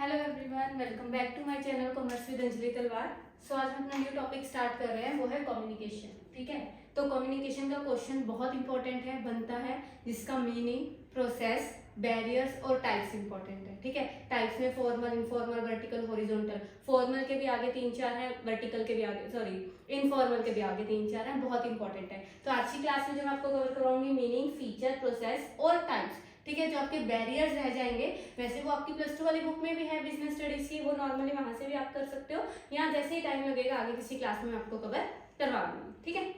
Hello everyone, welcome back to my channel commerce with Anjali Talwar. So आज हम अपना new topic start कर रहे हैं, वो है कम्युनिकेशन। ठीक है, तो कम्युनिकेशन का क्वेश्चन बहुत इंपॉर्टेंट है, बनता है, जिसका मीनिंग, प्रोसेस, बैरियर्स और टाइप्स इंपॉर्टेंट है। ठीक है, टाइप्स में formal, informal, vertical, horizontal. Formal के भी आगे 3-4 हैं, वर्टिकल के भी आगे, सॉरी, इनफॉर्मल के भी आगे 3-4 हैं, बहुत इंपॉर्टेंट है। तो आज की क्लास में जो मैं आपको कवर करवाऊंगी, मीनिंग, फीचर, प्रोसेस और टाइप्स। ठीक है, जो आपके बैरियर्स रह जाएंगे, वैसे वो आपकी प्लस 2 वाली बुक में भी है बिजनेस स्टडीज की, वो नॉर्मली वहां से भी आप कर सकते हो, या जैसे ही टाइम लगेगा आगे किसी क्लास में मैं आपको कवर करवा दूंगी। ठीक है,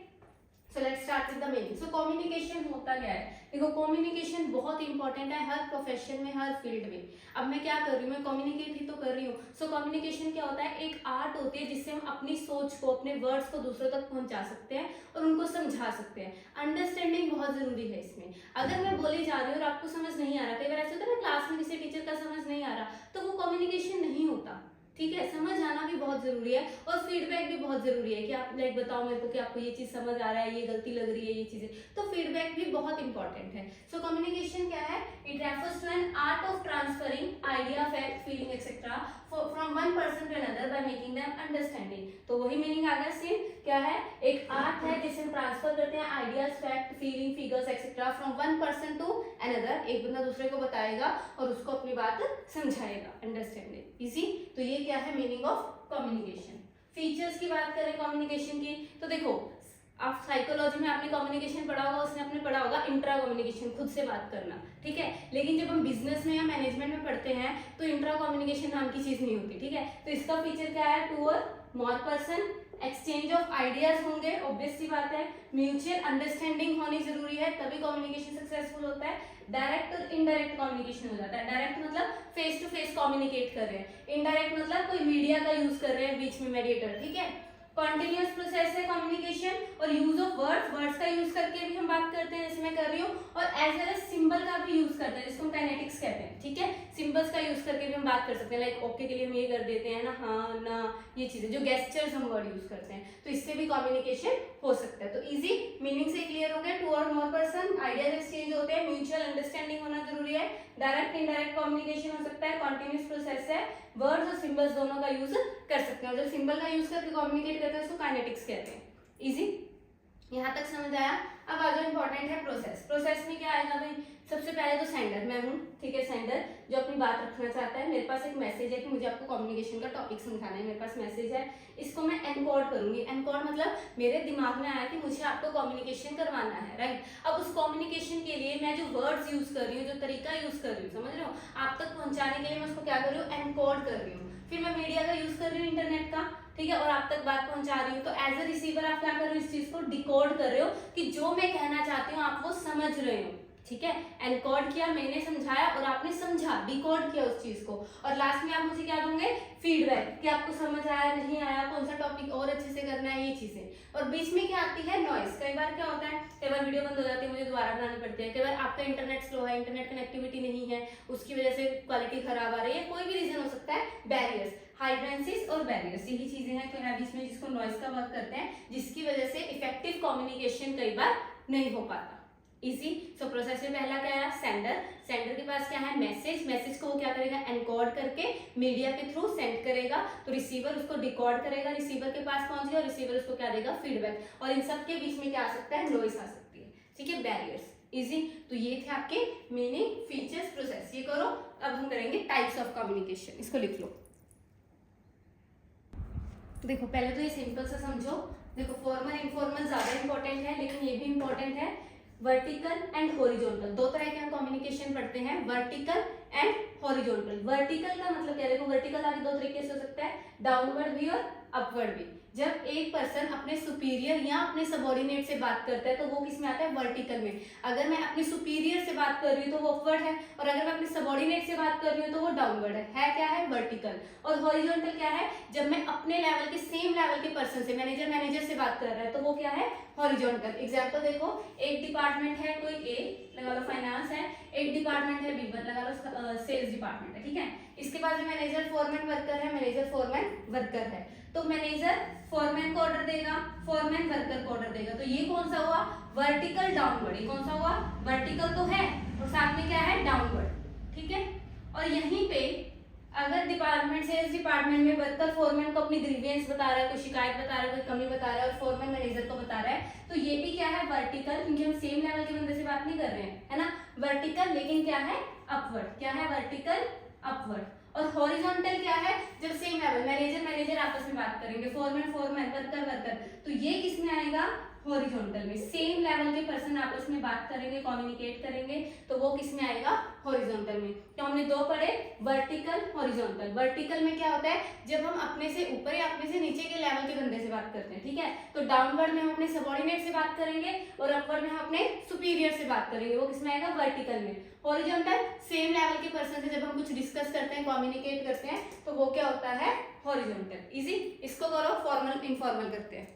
so let's start with the meaning. So communication होता क्या है? देखो, कम्युनिकेशन बहुत इंपॉर्टेंट है हर प्रोफेशन में, हर फील्ड में। अब मैं क्या कर रही हूँ, मैं कम्युनिकेट ही तो कर रही हूँ। सो कम्युनिकेशन क्या होता है? एक आर्ट होती है जिससे हम अपनी सोच को, अपने वर्ड्स को दूसरों तक पहुंचा सकते हैं और उनको समझा सकते हैं। अंडरस्टैंडिंग बहुत जरूरी है इसमें। अगर मैं बोली जा रही हूँ और आपको समझ नहीं आ रहा, कई बार ऐसा होता है ना, क्लास में किसी टीचर का समझ नहीं आ रहा, तो वो कम्युनिकेशन नहीं होता। ठीक है, समझ आना भी बहुत जरूरी है और फीडबैक भी बहुत जरूरी है कि आप लाइक बताओ मेरे को कि आपको ये चीज समझ आ रहा है, ये गलती लग रही है, ये चीजें, तो फीडबैक भी बहुत इंपॉर्टेंट है। सो कम्युनिकेशन क्या है? It refers to an art of transferring idea, fact, feeling etcetera from one person to another by making them understanding. तो वही मीनिंग आ गया सेम। क्या है? एक आर्ट है जिसे हम ट्रांसफर करते हैं ideas, fact, feeling, figures etcetera from one person to another. एक बंदा दूसरे को बताएगा और उसको अपनी बात समझाएगा, अंडरस्टैंडिंग, इजी। तो ये क्या है मीनिंग ऑफ कम्युनिकेशन। फीचर्स की बात करें कम्युनिकेशन की, तो देखो, आप साइकोलॉजी में आपने कम्युनिकेशन पढ़ा होगा, उसने आपने पढ़ा होगा इंट्रा कम्युनिकेशन, खुद से बात करना। ठीक है, लेकिन जब हम बिजनेस में या मैनेजमेंट में पढ़ते हैं तो इंट्रा कम्युनिकेशन नाम की चीज नहीं होती। ठीक है, तो इसका फीचर क्या है? टू और more person, exchange of ideas होंगे, ऑब्वियस सी बात है, म्यूचुअल अंडरस्टैंडिंग होनी जरूरी है, तभी कम्युनिकेशन सक्सेसफुल होता है। डायरेक्ट और इनडायरेक्ट कम्युनिकेशन हो जाता है। डायरेक्ट मतलब फेस टू फेस कम्युनिकेट कर रहे हैं, इनडायरेक्ट मतलब कोई मीडिया का यूज कर रहे हैं बीच में, मेडिएटर। ठीक है, कॉन्टिन्यूअस प्रोसेस है कम्युनिकेशन और यूज ऑफ वर्ड्स, वर्ड्स का यूज करके भी हम बात करते हैं जैसे मैं कर रही हूँ, और एज वेल एज सिंबल का भी यूज करते हैं जिसको हम काइनेटिक्स कहते हैं। ठीक है, सिंबल्स का यूज करके भी हम बात कर सकते हैं, लाइक ओके के लिए हम ये कर देते हैं ना, हाँ ना, ये चीजें जो गेस्चर्स हम वर्ड यूज करते हैं, तो इससे भी कम्युनिकेशन हो सकता है। तो इजी मीनिंग से क्लियर हो गया। टू और मोर पर्सन, आइडियाज एक्सचेंज होते हैं, म्यूचुअल अंडरस्टैंडिंग होना जरूरी है, डायरेक्ट इनडायरेक्ट कम्युनिकेशन हो सकता है, कॉन्टिन्यूअस प्रोसेस है, वर्ड्स और सिंबल्स दोनों का यूज कर सकते हैं, और जब सिंबल का यूज करके कम्युनिकेट करते हैं उसको काइनेटिक्स कहते हैं। इजी, यहाँ तक समझ आया? अब आ जाओ इंपॉर्टेंट है प्रोसेस। प्रोसेस में क्या आएगा भाई? सबसे पहले तो सेंडर, मैं हूँ, ठीक है, सेंडर जो अपनी बात रखना चाहता है, मेरे पास एक मैसेज है कि मुझे आपको कम्युनिकेशन का टॉपिक समझाना है, मेरे पास मैसेज है, इसको मैं एनकोड करूंगी। एनकोड मतलब मेरे दिमाग में आया कि मुझे आपको कम्युनिकेशन करवाना है, राइट। अब उस कम्युनिकेशन के लिए मैं जो वर्ड्स यूज कर रही हूँ, जो तरीका यूज कर रही हूँ, समझ रहे हो, आप तक पहुंचाने के लिए मैं उसको क्या कर रही हूँ? एनकोड कर रही हूँ। फिर मैं मीडिया का यूज कर रही हूँ, इंटरनेट का, ठीक है, और आप तक बात पहुंचा रही हूँ। तो एज अ रिसीवर आप क्या कर रहे हो? इस चीज को डिकोड कर रहे हो कि जो मैं कहना चाहती हूँ आप वो समझ रहे हो। ठीक है, एनकोड किया, मैंने समझाया और आपने समझा, डिकोड किया उस चीज को, और लास्ट में आप मुझे क्या दोगे? फीडबैक, कि आपको समझ आया, नहीं आया, कौन सा टॉपिक और अच्छे से करना है, ये चीजें। और बीच में क्या आती है? नॉइस। कई बार क्या होता है, कई बार वीडियो बंद हो जाती है, मुझे दोबारा बनानी पड़ती है, कई बार आपका इंटरनेट स्लो है, इंटरनेट कनेक्टिविटी नहीं है, उसकी वजह से क्वालिटी खराब आ रही है, कोई भी रीजन हो सकता है। बैरियर्स, हाइड्रेंसीज और बैरियर्स, यही चीजें हैं तो बीच में जिसको नॉइस का वर्क करते हैं, जिसकी वजह से इफेक्टिव कम्युनिकेशन कई बार नहीं हो पाता। इजी। सो प्रोसेस में पहला क्या है? सेंडर। सेंडर के पास क्या है? मैसेज। मैसेज को वो क्या करेगा? एनकोड करके मीडिया के थ्रू सेंड करेगा, तो रिसीवर उसको डिकोड करेगा, रिसीवर के पास पहुंच गया, रिसीवर उसको क्या देगा? फीडबैक। और इन सब के बीच में क्या आ सकता है? नॉइस आ सकती है। ठीक है, बैरियर्स। इजी। तो ये थे आपके मीनिंग, फीचर्स, प्रोसेस। ये करो। अब हम करेंगे टाइप्स ऑफ कम्युनिकेशन, इसको लिख लो। देखो, पहले तो ये सिंपल सा समझो। देखो, फॉर्मल इनफॉर्मल ज्यादा इंपॉर्टेंट है, लेकिन ये भी इंपॉर्टेंट है। वर्टिकल एंड हॉरिजॉन्टल, दो तरह के हम कम्युनिकेशन पढ़ते हैं, वर्टिकल एंड हॉरिजॉन्टल। वर्टिकल का मतलब क्या? देखो, वर्टिकल आगे दो तरीके से हो सकता है, डाउनवर्ड भी और अपवर्ड भी। जब एक पर्सन अपने सुपीरियर या अपने सबऑर्डिनेट से बात करता है तो वो किस में आता है? वर्टिकल में। अगर मैं अपने सुपीरियर से बात कर रही हूँ तो वो अपवर्ड है, और अगर मैं अपने सबऑर्डिनेट से बात कर रही हूँ तो वो डाउनवर्ड है क्या है? वर्टिकल। और हॉरिजॉन्टल क्या है? जब मैं अपने लेवल के, सेम लेवल के पर्सन से, मैनेजर से बात कर रहा है तो वो क्या है? हॉरिजॉन्टल। एग्जाम्पल देखो, एक डिपार्टमेंट है कोई ए, लगा लो फाइनेंस है, एक डिपार्टमेंट है बी, लगा लो सेल्स डिपार्टमेंट है, ठीक है। इसके बाद जो मैनेजर फोरमैन वर्कर है, मैनेजर फोरमैन वर्कर है, तो मैनेजर फोरमैन को ऑर्डर देगा, फोरमैन वर्कर को ऑर्डर देगा, तो ये कौन सा हुआ? Vertical downward. ये कौन सा हुआ? वर्टिकल तो है और साथ में क्या है? डाउनवर्ड। ठीक है, और यहीं पे अगर डिपार्टमेंट से इस डिपार्टमेंट में वर्कर फोरमैन को अपनी ग्रीवियंस बता रहा है, कोई शिकायत बता रहा है, कोई कमी बता रहा है और फोरमैन मैनेजर को बता रहा है, तो ये भी क्या है वर्टिकल, क्योंकि हम सेम लेवल के बंदे से बात नहीं कर रहे हैं, है ना, वर्टिकल, लेकिन क्या है अपवर्ड, क्या है वर्टिकल अपवर्ड। और हॉरिजॉन्टल क्या है, जब सेम लेवल मैनेजर मैनेजर आपस में बात करेंगे, फोरमैन फोरमैन, वर्कर वर्कर, तो ये किस में आएगा हॉरिजॉन्टल में। सेम लेवल के पर्सन आपस में बात करेंगे, कम्युनिकेट करेंगे, तो वो किस में आएगा हॉरिजॉन्टल में। तो हमने दो पढ़े, वर्टिकल हॉरिजॉन्टल। वर्टिकल में क्या होता है, जब हम अपने से ऊपर या अपने से नीचे के लेवल के बंदे से बात करते हैं, ठीक है, तो डाउनवर्ड में हम अपने सबऑर्डिनेट से बात करेंगे और अपवर्ड में हम अपने सुपीरियर से बात करेंगे, वो किसमें आएगा वर्टिकल में। हॉरिजॉन्टल सेम लेवल के पर्सन से जब हम कुछ डिस्कस करते हैं, कम्युनिकेट करते हैं, तो वो क्या होता है हॉरिजॉन्टल। इजी, इसको करो, फॉर्मल इनफॉर्मल करते हैं।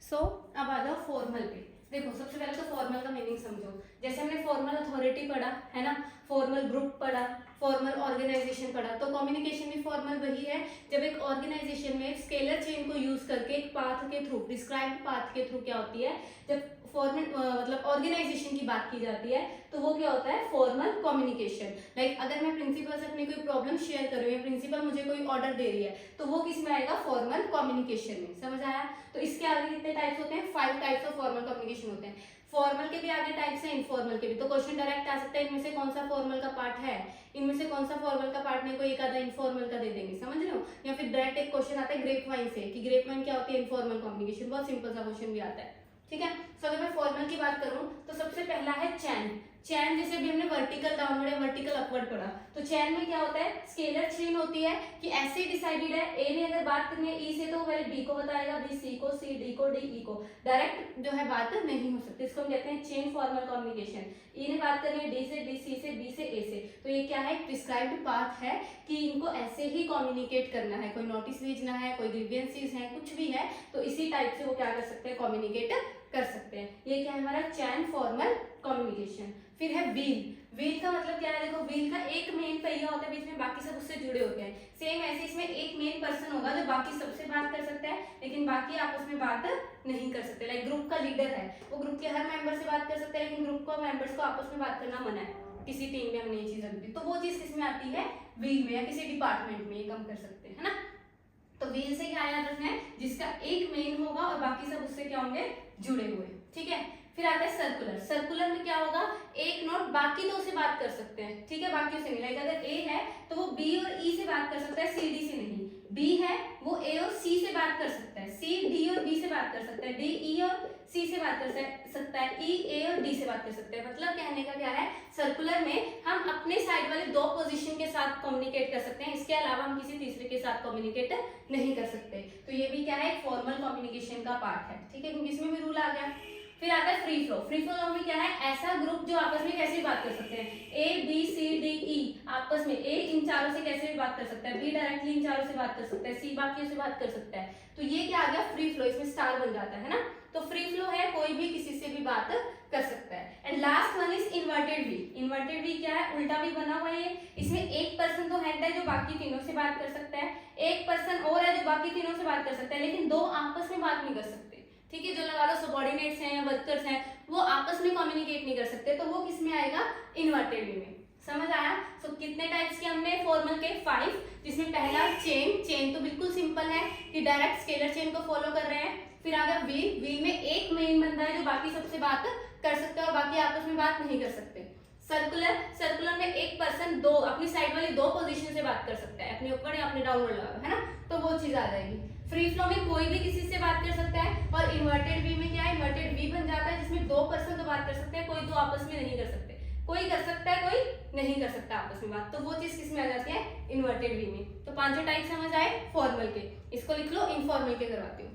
सो अब आ जाओ फॉर्मल पे। देखो सबसे पहले तो फॉर्मल का मीनिंग समझो। जैसे हमने फॉर्मल अथॉरिटी पढ़ा है ना, फॉर्मल ग्रुप पढ़ा, फॉर्मल ऑर्गेनाइजेशन पढ़ा, तो कम्युनिकेशन भी फॉर्मल वही है जब एक ऑर्गेनाइजेशन में स्केलर चेन को यूज करके एक पाथ के थ्रू, डिस्क्राइब्ड पाथ के थ्रू क्या होती है, जब फॉर्मल मतलब ऑर्गेनाइजेशन की बात की जाती है, तो वो क्या होता है फॉर्मल कम्युनिकेशन। लाइक अगर मैं प्रिंसिपल से अपनी कोई प्रॉब्लम शेयर कर रही हूँ, प्रिंसिपल मुझे कोई ऑर्डर दे रही है, तो वो किस में आएगा फॉर्मल कम्युनिकेशन में। समझ आया? तो इसके आगे कितने टाइप्स होते हैं, 5 टाइप्स ऑफ फॉर्मल कम्युनिकेशन होते हैं। फॉर्मल के भी आगे टाइप्स हैं, इनफॉर्मल के भी। तो क्वेश्चन डायरेक्ट आ सकता है इनमें से कौन सा फॉर्मल का पार्ट है, इनमें से कौन सा फॉर्मल का पार्ट नहीं, कोई एक आधा इनफॉर्मल का दे देंगे, समझ रहे हो। या फिर डायरेक्ट एक क्वेश्चन आता है ग्रेप वाइन से कि ग्रेप वाइन क्या होती है, इनफॉर्मल कम्युनिकेशन। बहुत सिंपल सा क्वेश्चन भी आता है, ठीक है। सो अगर मैं फॉर्मल की बात करूं तो सबसे पहला है चैन। चैन जैसे भी हमने वर्टिकल डाउनवर्ड या वर्टिकल अपवर्ड पढ़ा, तो चैन में क्या होता है, स्केलर चेन होती है कि ऐसे डिसाइडेड है, ए ने अगर बात करनी है ई से तो वह बी को बताएगा, बी सी को, सी डी को, डी ई को। डायरेक्ट जो है बात नहीं हो सकती, इसको हम कहते हैं चेन फॉर्मल कम्युनिकेशन। ई ने बात करनी है डी से, डी सी से, बी से, ए से, तो ये क्या है प्रिस्क्राइब्ड पाथ है कि इनको ऐसे ही कम्युनिकेट करना है, कोई नोटिस भेजना है, कोई ग्रीवियंसेस है, कुछ भी है, तो इसी टाइप से वो क्या कर सकते हैं कम्युनिकेट कर सकते हैं। ये क्या है हमारा चैन फॉर्मल कम्युनिकेशन। फिर है व्हील। व्हील का मतलब क्या है, देखो व्हील का एक मेन पहिया होता है, बीच में बाकी सब उससे जुड़े होते हैं। सेम ऐसे इसमें एक मेन पर्सन होगा जो बाकी सबसे बात कर सकता है, लेकिन बाकी आपस में बात नहीं कर सकते। लाइक ग्रुप का लीडर है, वो ग्रुप के हर मेंबर से बात कर सकता है, लेकिन ग्रुप को मेंबर्स को आपस में बात करना मना है। किसी टीम में हमने ये चीज रखी, तो वो चीज किसमें आती है व्हील में, या किसी डिपार्टमेंट में ये कम कर सकते हैं, है ना। तो व्हील से क्या याद रखना है, जिसका एक मेन होगा और बाकी सब उससे क्या होंगे जुड़े हुए, ठीक है। फिर आता है सर्कुलर। सर्कुलर में क्या होगा, एक नोट बाकी दो से बात कर सकते हैं, ठीक है, बाकियों से नहीं। लाइक अगर ए है तो वो बी और ई से बात कर सकता है, सी डी से नहीं। बी है वो ए और सी से बात कर सकता है, सी डी और बी से बात कर सकता है, डी ई और सी से बात कर सकता है, ई ए और डी से बात कर सकते हैं। मतलब कहने का क्या है, सर्कुलर में हम अपने साइड वाले दो पोजीशन के साथ कम्युनिकेट कर सकते हैं, इसके अलावा हम किसी तीसरे के साथ कम्युनिकेट नहीं कर सकते। तो ये भी क्या है फॉर्मल कम्युनिकेशन का पार्ट है, ठीक है, क्योंकि इसमें भी रूल आ गया। फिर आता है फ्री फ्लो। फ्री फ्लो में क्या है, ऐसा ग्रुप जो आपस में कैसे बात कर सकते हैं, A B C D E आपस में, ए इन चारों से कैसे भी बात कर सकता है, बी डायरेक्टली इन चारों से बात कर सकता है, सी बाकियों से बात कर सकता है। तो ये क्या आ गया फ्री फ्लो, इसमें स्टार बन जाता है ना। तो फ्री फ्लो है, कोई भी किसी से भी बात कर सकता है। And last one is inverted we. Inverted we क्या है, उल्टा भी बना हुआ है। इसमें एक पर्सन तो हेड है जो बाकी तीनों से बात कर सकता है, एक पर्सन और है जो बाकी तीनों से बात कर सकता है, लेकिन दो आपस में बात नहीं कर सकते, ठीक है। जो लगा लो सबऑर्डिनेट्स हैं या वर्कर्स हैं, वो आपस में कम्युनिकेट नहीं कर सकते, तो वो किस में आएगा इन्वर्टेड वी में। समझ आया? सो कितने टाइप्स के हमने फॉर्मल के 5, जिसमें पहला चेन। चेन तो बिल्कुल सिंपल है कि डायरेक्ट स्केलर चेन को फॉलो कर रहे हैं। फिर आ गया व्हील। व्हील में एक मेन बंदा है जो बाकी सबसे बात कर सकता है और बाकी आपस में बात नहीं कर सकते। सर्कुलर। सर्कुलर में एक पर्सन दो अपनी साइड वाली दो पोजीशन से बात कर सकता है, अपने ऊपर या अपने डाउनवर्ड लगा, है ना, तो वो चीज आ जाएगी। फ्री फ्लो में कोई भी किसी से बात कर सकता है। और इन्वर्टेड वी में क्या है, इन्वर्टेड वी बन जाता है जिसमें दो पर्सन तो बात कर सकते हैं, कोई दो आपस में नहीं कर सकते। कोई कर सकता है, कोई नहीं कर सकता आपस में बात, तो वो चीज किस में आ जाती है इन्वर्टेड वी में। तो पांचों टाइप समझ आए फॉर्मल के। इसको लिख लो, इनफॉर्मल के करवाती हूँ।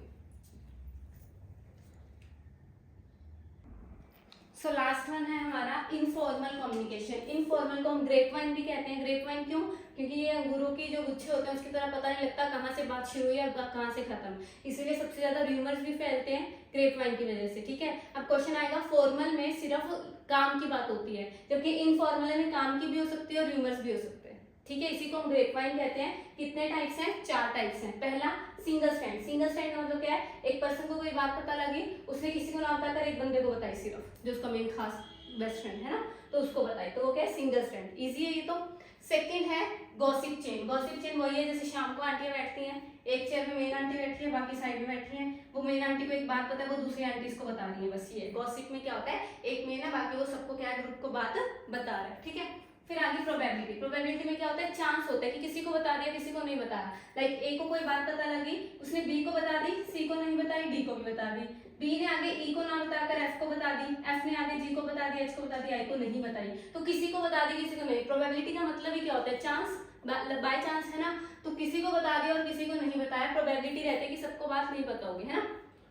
सो लास्ट वन है हमारा इनफॉर्मल कम्युनिकेशन। इनफॉर्मल को हम ग्रेप वाइन भी कहते हैं। ग्रेप वाइन क्यों, क्योंकि ये अंगूरों की जो गुच्छे होते हैं उसकी तरह पता नहीं लगता कहाँ से बात शुरू हुई और कहाँ से खत्म, इसीलिए सबसे ज्यादा र्यूमर्स भी फैलते हैं ग्रेप वाइन की वजह से, ठीक है। अब क्वेश्चन आएगा, फॉर्मल में सिर्फ काम की बात होती है, जबकि इनफॉर्मल में काम की भी हो सकती है और र्यूमर्स भी हो सकते हैं, ठीक है। इसी को हम ग्रेप वाइन कहते हैं। कितने टाइप्स हैं, 4 टाइप्स हैं। पहला सिंगल स्टैंड। सिंगल स्टैंड का मतलब क्या है, एक पर्सन को कोई बात पता लगी, उसने किसी को ना बताकर एक बंदे को बताई, सिर्फ जो उसका मेन खास बेस्ट फ्रेंड है ना, तो उसको बताई। बताए, तो वो क्या है, सिंगल स्ट्रैंड। इजी है ये तो। सेकंड है गॉसिप चेन। गॉसिप चेन वही है जैसे शाम को आंटियां बैठती हैं, एक चेयर पे मेन आंटी बैठी है, बाकी साइड में बैठी हैं, वो मेन आंटी को एक बात पता है, वो दूसरी आंटी को बता रही है, बस ये गॉसिप में क्या होता है, एक मेन है, बाकी वो सबको क्या है, ग्रुप को बात बता रहा है, ठीक है। फिर आगे प्रोबेबिलिटी। प्रोबेबिलिटी में क्या होता है, चांस होता है कि किसी को बता दिया, किसी को नहीं बताया। लाइक ए को कोई बात पता लगी, उसने बी को बता दी, सी को नहीं बताई, डी को भी बता दी, बी ने आगे ई को ना बताकर एफ को बता दी, एफ ने आगे जी को बता दी, एच को बता दी, आई को नहीं बताई, तो किसी को बता दी किसी को नहीं। प्रोबेबिलिटी का मतलब ही क्या होता है, चांस, बाय चांस है ना, तो किसी को बता दिया और किसी को नहीं बताया, प्रोबेबिलिटी रहती है कि सबको बात नहीं पता होगी, है ना।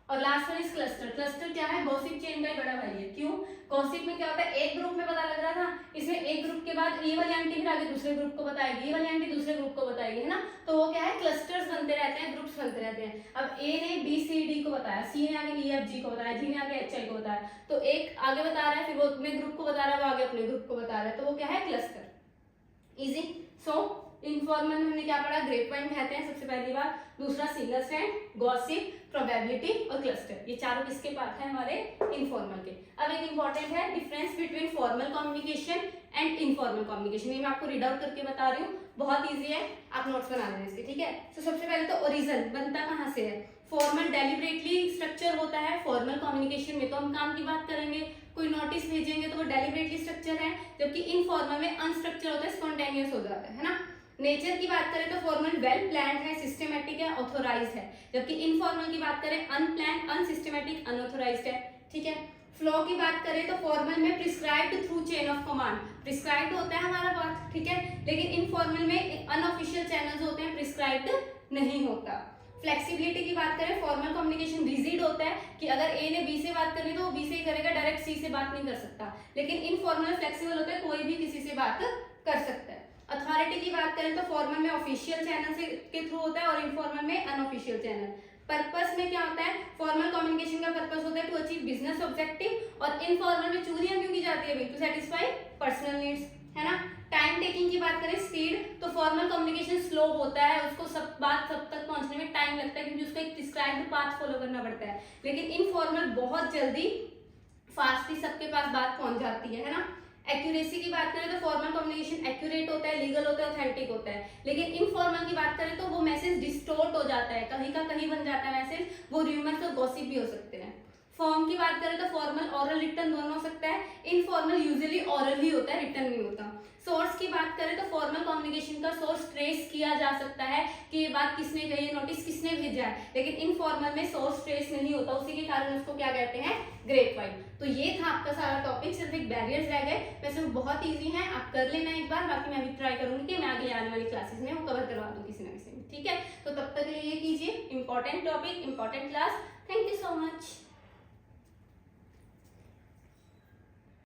और last one is cluster. Cluster क्या है, गॉसिप चेन का ही बड़ा भाई है। क्यों, गॉसिप में क्या होता है, एक ग्रुप में पता लग रहा था, इसमें एक ग्रुप के बाद ये वाली आंटी फिर आगे दूसरे ग्रुप को बताएगी, ये वाली आंटी दूसरे ग्रुप को बताएगी, है ना। तो वो क्या है, क्लस्टर्स बनते रहते हैं, ग्रुप्स बनते रहते हैं। अब ए ने बी सी डी को बताया, सी ने आगे ई एफ जी को बताया, जी ने आगे एच आई को बताया, तो एक आगे बता रहा है, फिर वो अपने ग्रुप को बता रहा है, वो आगे अपने ग्रुप को बता रहा है, तो वो क्या है, क्लस्टर। इजी। सो इनफॉर्मल में हमने क्या पढ़ा, ग्रेप पॉइंट कहते हैं सबसे पहली बार, दूसरा सिंगल स्ट्रैंड, गॉसिप, प्रोबेबिलिटी और क्लस्टर, ये चारों किसके पार्ट हैं, हमारे इनफॉर्मल के। अब एक इंपॉर्टेंट है difference between formal communication and informal communication, ये मैं आपको रीड आउट करके बता रही हूँ, बहुत ईजी है, आप नोट्स बना लेना इसके, ठीक है। तो सबसे पहले तो ओरिजिन बनता कहाँ से है, फॉर्मल डेलिबरेटली स्ट्रक्चर होता है, फॉर्मल कम्युनिकेशन में तो हम काम की बात करेंगे, कोई नोटिस भेजेंगे तो वो डेलिबरेटली स्ट्रक्चर है, जबकि इनफॉर्मल में अनस्ट्रक्चर होता है, स्पॉन्टेनियस हो जाता है ना। नेचर की बात करें तो फॉर्मल वेल प्लान्ड है, सिस्टमैटिक है, ऑथोराइज्ड है, जबकि इनफॉर्मल की बात करें अनप्लान्ड, अनसिस्टमैटिक, अनऑथोराइज्ड है, ठीक है। फ्लो की बात करें तो फॉर्मल में prescribed through chain of command, prescribed होता है हमारा पाथ, ठीक है, लेकिन इनफॉर्मल में अनऑफिशियल चैनल्स होते हैं, प्रिस्क्राइब्ड नहीं होता। फ्लेक्सिबिलिटी की बात करें, फॉर्मल कम्युनिकेशन रिजिड होता है कि अगर ए ने बी से बात करनी तो वो बी से ही करेगा, डायरेक्ट सी से बात नहीं कर सकता, लेकिन इनफॉर्मल फ्लेक्सिबल होता है, कोई भी किसी से बात कर सकता है। अथॉरिटी की बात करें तो फॉर्मल में ऑफिशियल चैनल से के थ्रू होता है और इनफॉर्मल में अनऑफिशियल चैनल। पर्पस में क्या होता है, फॉर्मल कम्युनिकेशन का पर्पस होता है टू अचीव बिजनेस ऑब्जेक्टिव, और इनफॉर्मल में चोरियां क्यों की जाती है भाई, टू सेटिस्फाई पर्सनल नीड्स, है ना। टाइम टेकिंग की बात करें, स्पीड, तो फॉर्मल कम्युनिकेशन स्लो होता है, उसको सब तक पहुंचने में टाइम लगता है क्योंकि उसको एक प्रिस्क्राइब्ड पाथ फॉलो करना पड़ता है, लेकिन इनफॉर्मल बहुत जल्दी फास्टली सबके पास बात पहुंच जाती है ना। एक्यूरेसी की बात करें तो फॉर्मल कम्युनिकेशन एक्यूरेट होता है, लीगल होता है, ऑथेंटिक होता है, लेकिन इनफॉर्मल की बात करें तो वो मैसेज डिस्टोर्ट हो जाता है, कहीं का कहीं बन जाता है मैसेज, वो र्यूमर्स और गॉसिप भी हो सकते हैं। फॉर्म की बात करें तो फॉर्मल ऑरल रिटर्न दोनों हो सकता है, इनफॉर्मल यूजुअली ऑरल ही होता है, रिटर्न नहीं होता। सोर्स की बात करें तो फॉर्मल कम्युनिकेशन का सोर्स ट्रेस किया जा सकता है कि ये बात किसने कही है, नोटिस किसने भेजा है, लेकिन इनफॉर्मल में सोर्स ट्रेस नहीं होता, उसी के कारण उसको क्या कहते हैं, ग्रेप वाइन। तो ये था आपका सारा टॉपिक, सिर्फ एक बैरियर्स रह गए, वैसे वो बहुत ईजी है, आप कर लेना एक बार, बाकी मैं भी ट्राई करूंगी कि मैं आगे आने वाली क्लासेस में वो कवर करवा दूँ किसी ना किसी में, ठीक है। तो तब तक के लिए ये कीजिए, important topic, important class. Thank you so much.